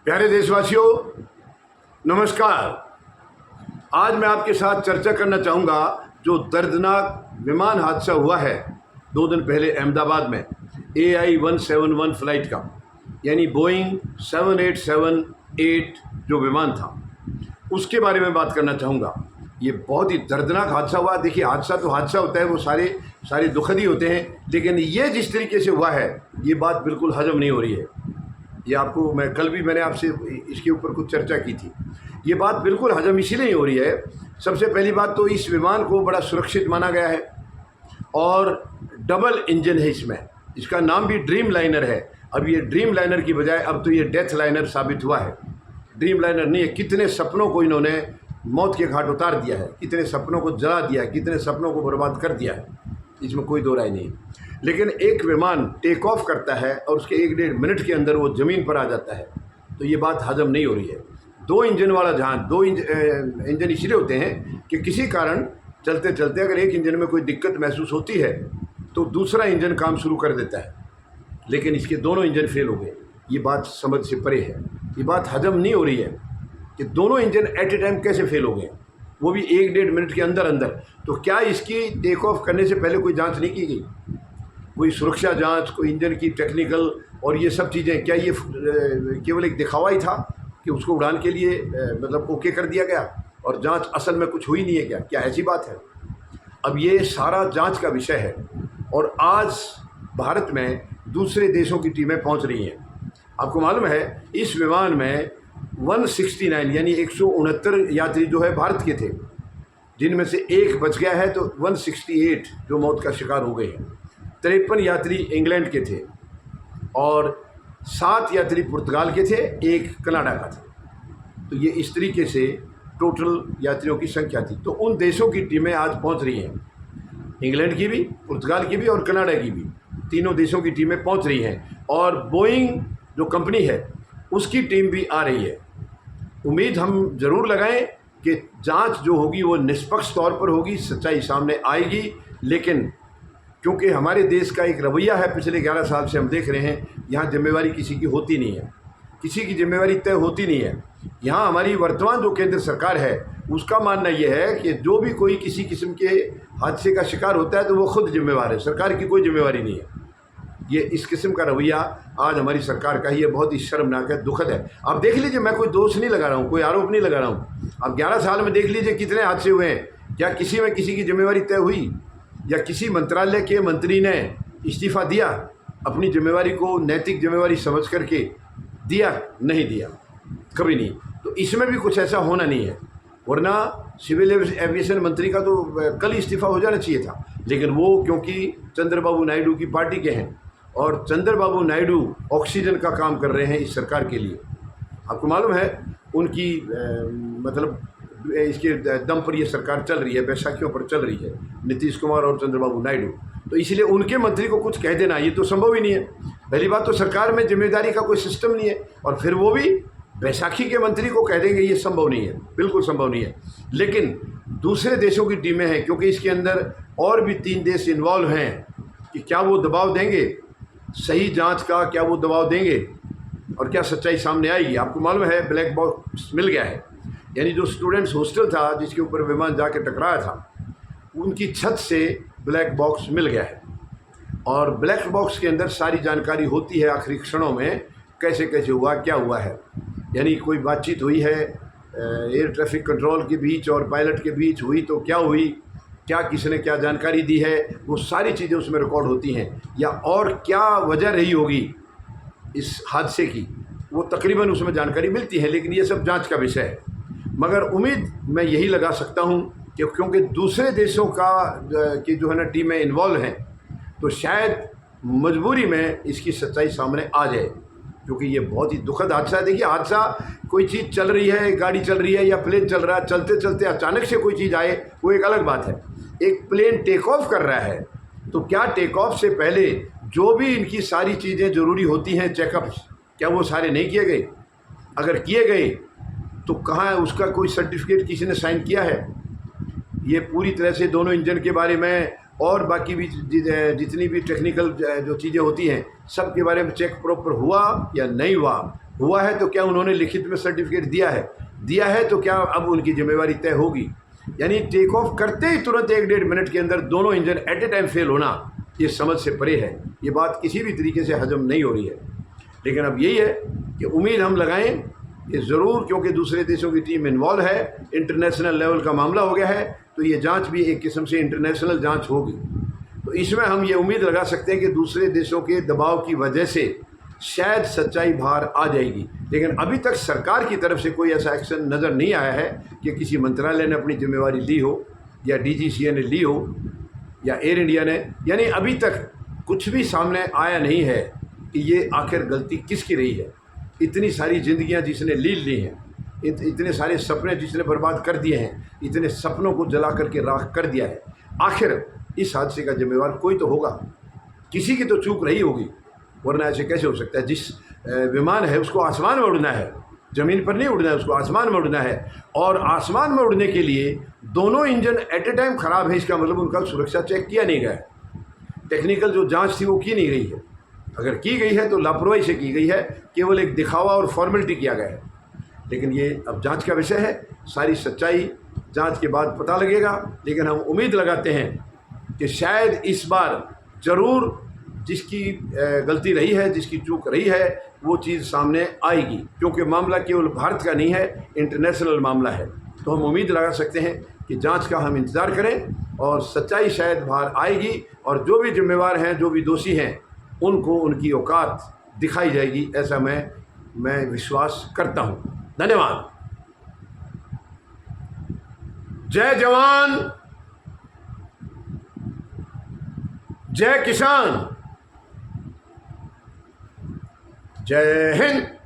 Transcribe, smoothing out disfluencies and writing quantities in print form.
प्यारे देशवासियों, नमस्कार। आज मैं आपके साथ चर्चा करना चाहूँगा जो दर्दनाक विमान हादसा हुआ है 2 दिन पहले अहमदाबाद में AI-171 फ्लाइट का, यानी बोइंग 7878 जो विमान था, उसके बारे में बात करना चाहूँगा। ये बहुत ही दर्दनाक हादसा हुआ। देखिए, हादसा तो हादसा होता है, वो सारे दुखद ही होते हैं, लेकिन ये जिस तरीके से हुआ है, ये बात बिल्कुल हजम नहीं हो रही है। ये आपको मैंने आपसे इसके ऊपर कुछ चर्चा की थी। ये बात बिल्कुल हजम इसीलिए नहीं हो रही है। सबसे पहली बात तो इस विमान को बड़ा सुरक्षित माना गया है और डबल इंजन है इसमें। इसका नाम भी ड्रीम लाइनर है। अब ये ड्रीम लाइनर की बजाय अब तो ये डेथ लाइनर साबित हुआ है। ड्रीम लाइनर नहीं है। कितने सपनों को इन्होंने मौत के घाट उतार दिया है, कितने सपनों को जला दिया है, कितने सपनों को बर्बाद कर दिया है, इसमें कोई दो राय नहीं। लेकिन एक विमान टेक ऑफ करता है और उसके 1-1.5 मिनट के अंदर वो ज़मीन पर आ जाता है, तो ये बात हजम नहीं हो रही है। 2 इंजन वाला जहाज, 2 इंजन इसलिए होते हैं कि किसी कारण चलते चलते अगर एक इंजन में कोई दिक्कत महसूस होती है तो दूसरा इंजन काम शुरू कर देता है, लेकिन इसके दोनों इंजन फेल हो गए। ये बात समझ से परे है। ये बात हजम नहीं हो रही है कि दोनों इंजन एट ए टाइम कैसे फेल हो गए, वो भी 1-1.5 मिनट के अंदर अंदर। तो क्या इसकी टेक ऑफ करने से पहले कोई जांच नहीं की गई? कोई सुरक्षा जांच, कोई इंजन की टेक्निकल और ये सब चीज़ें, क्या ये केवल एक दिखावा ही था कि उसको उड़ान के लिए मतलब ओके कर दिया गया और जांच असल में कुछ हुई नहीं है? क्या ऐसी बात है? अब ये सारा जांच का विषय है और आज भारत में दूसरे देशों की टीमें पहुंच रही हैं। आपको मालूम है, इस विमान में 169 यानी 169 यात्री जो है भारत के थे, जिनमें से एक बच गया है, तो 168 जो मौत का शिकार हो गए हैं। 53 यात्री इंग्लैंड के थे और 7 यात्री पुर्तगाल के थे, 1 कनाडा का था। तो ये इस तरीके से टोटल यात्रियों की संख्या थी। तो उन देशों की टीमें आज पहुंच रही हैं, इंग्लैंड की भी, पुर्तगाल की भी और कनाडा की भी। तीनों देशों की टीमें पहुंच रही हैं और बोइंग जो कंपनी है उसकी टीम भी आ रही है। उम्मीद हम ज़रूर लगाएं कि जांच जो होगी वो निष्पक्ष तौर पर होगी, सच्चाई सामने आएगी। लेकिन क्योंकि हमारे देश का एक रवैया है, पिछले 11 साल से हम देख रहे हैं, यहाँ जिम्मेवारी किसी की होती नहीं है, किसी की जिम्मेवारी तय होती नहीं है। यहाँ हमारी वर्तमान जो केंद्र सरकार है उसका मानना ये है कि जो भी कोई किसी किस्म के हादसे का शिकार होता है तो वो खुद जिम्मेवार है, सरकार की कोई जिम्मेवारी नहीं है। ये इस किस्म का रवैया आज हमारी सरकार का ही है, बहुत ही शर्मनाक है, दुखद है। आप देख लीजिए, मैं कोई दोष नहीं लगा रहा हूँ, कोई आरोप नहीं लगा रहा हूँ। आप 11 साल में देख लीजिए कितने हादसे हुए हैं। क्या किसी में किसी की जिम्मेवारी तय हुई या किसी मंत्रालय के मंत्री ने इस्तीफ़ा दिया, अपनी जिम्मेवारी को नैतिक जिम्मेवारी समझ करके दिया? नहीं दिया, कभी नहीं। तो इसमें भी कुछ ऐसा होना नहीं है, वरना सिविल एविएशन मंत्री का तो कल इस्तीफ़ा हो जाना चाहिए था। लेकिन वो क्योंकि चंद्रबाबू नायडू की पार्टी के हैं और चंद्रबाबू नायडू ऑक्सीजन का काम कर रहे हैं इस सरकार के लिए। आपको मालूम है, उनकी मतलब इसके दम पर ये सरकार चल रही है, बैसाखियों पर चल रही है, नीतीश कुमार और चंद्रबाबू नायडू। तो इसलिए उनके मंत्री को कुछ कह देना ये तो संभव ही नहीं है। पहली बात तो सरकार में जिम्मेदारी का कोई सिस्टम नहीं है, और फिर वो भी बैसाखी के मंत्री को कह देंगे, ये संभव नहीं है, बिल्कुल संभव नहीं है। लेकिन दूसरे देशों की टीमें हैं, क्योंकि इसके अंदर और भी 3 देश इन्वॉल्व हैं, कि क्या वो दबाव देंगे सही जांच का, क्या वो दबाव देंगे और क्या सच्चाई सामने आएगी। आपको मालूम है, ब्लैक बॉक्स मिल गया है, यानी जो स्टूडेंट्स हॉस्टल था जिसके ऊपर विमान जाके टकराया था, उनकी छत से ब्लैक बॉक्स मिल गया है और ब्लैक बॉक्स के अंदर सारी जानकारी होती है आखिरी क्षणों में, कैसे कैसे हुआ, क्या हुआ है। यानी कोई बातचीत हुई है एयर ट्रैफिक कंट्रोल के बीच और पायलट के बीच हुई तो क्या हुई, क्या किसने क्या जानकारी दी है, वो सारी चीज़ें उसमें रिकॉर्ड होती हैं। या और क्या वजह रही होगी इस हादसे की, वो तकरीबन उसमें जानकारी मिलती है। लेकिन ये सब जांच का विषय है। मगर उम्मीद मैं यही लगा सकता हूँ कि क्योंकि दूसरे देशों की जो है ना टीमें इन्वॉल्व हैं, तो शायद मजबूरी में इसकी सच्चाई सामने आ जाए, क्योंकि ये बहुत ही दुखद हादसा है। देखिए, हादसा कोई चीज़ चल रही है, गाड़ी चल रही है या प्लेन चल रहा है, चलते चलते अचानक से कोई चीज़ आए वो एक अलग बात है। एक प्लेन टेक ऑफ कर रहा है, तो क्या टेक ऑफ से पहले जो भी इनकी सारी चीज़ें ज़रूरी होती हैं, चेकअप्स, क्या वो सारे नहीं किए गए? अगर किए गए तो कहाँ है उसका कोई सर्टिफिकेट किसी ने साइन किया है? ये पूरी तरह से दोनों इंजन के बारे में और बाकी भी जितनी भी टेक्निकल जो चीज़ें होती हैं, सब के बारे में चेक प्रॉपर हुआ या नहीं हुआ, हुआ है तो क्या उन्होंने लिखित में सर्टिफिकेट दिया है तो क्या अब उनकी जिम्मेवारी तय होगी? यानी टेक ऑफ करते ही तुरंत 1-1.5 मिनट के अंदर दोनों engine at a time fail होना, ये समझ से परे है। ये बात किसी भी तरीके से हजम नहीं हो रही है। लेकिन अब यही है कि उम्मीद हम लगाएं कि ज़रूर, क्योंकि दूसरे देशों की टीम इन्वॉल्व है, इंटरनेशनल लेवल का मामला हो गया है, तो ये जांच भी एक किस्म से इंटरनेशनल जांच होगी। तो इसमें हम ये उम्मीद लगा सकते हैं कि दूसरे देशों के दबाव की वजह से शायद सच्चाई बाहर आ जाएगी। लेकिन अभी तक सरकार की तरफ से कोई ऐसा एक्शन नज़र नहीं आया है कि किसी मंत्रालय ने अपनी जिम्मेवारी ली हो, या DGCA ने ली हो, या एयर इंडिया ने। यानी अभी तक कुछ भी सामने आया नहीं है कि ये आखिर गलती किसकी रही है। इतनी सारी ज़िंदगियां जिसने ली हैं, इतने सारे सपने जिसने बर्बाद कर दिए हैं, इतने सपनों को जला करके राख कर दिया है, आखिर इस हादसे का जिम्मेवार कोई तो होगा। किसी की तो चूक रही होगी, वरना ऐसे कैसे हो सकता है? जिस विमान है उसको आसमान में उड़ना है, ज़मीन पर नहीं उड़ना है, उसको आसमान में उड़ना है। और आसमान में उड़ने के लिए दोनों इंजन एट ए टाइम ख़राब है, इसका मतलब उनका सुरक्षा चेक किया नहीं गया है। टेक्निकल जो जांच थी वो की नहीं गई है। अगर की गई है तो लापरवाही से की गई है, केवल एक दिखावा और फॉर्मेलिटी किया गया है। लेकिन ये अब जांच का विषय है, सारी सच्चाई जांच के बाद पता लगेगा। लेकिन हम उम्मीद लगाते हैं कि शायद इस बार ज़रूर जिसकी गलती रही है, जिसकी चूक रही है, वो चीज़ सामने आएगी, क्योंकि मामला केवल भारत का नहीं है, इंटरनेशनल मामला है। तो हम उम्मीद लगा सकते हैं कि जांच का हम इंतज़ार करें और सच्चाई शायद बाहर आएगी, और जो भी जिम्मेवार हैं, जो भी दोषी हैं, उनको उनकी औकात दिखाई जाएगी, ऐसा मैं विश्वास करता हूँ। धन्यवाद। जय जवान, जय किसान, जय हिंद।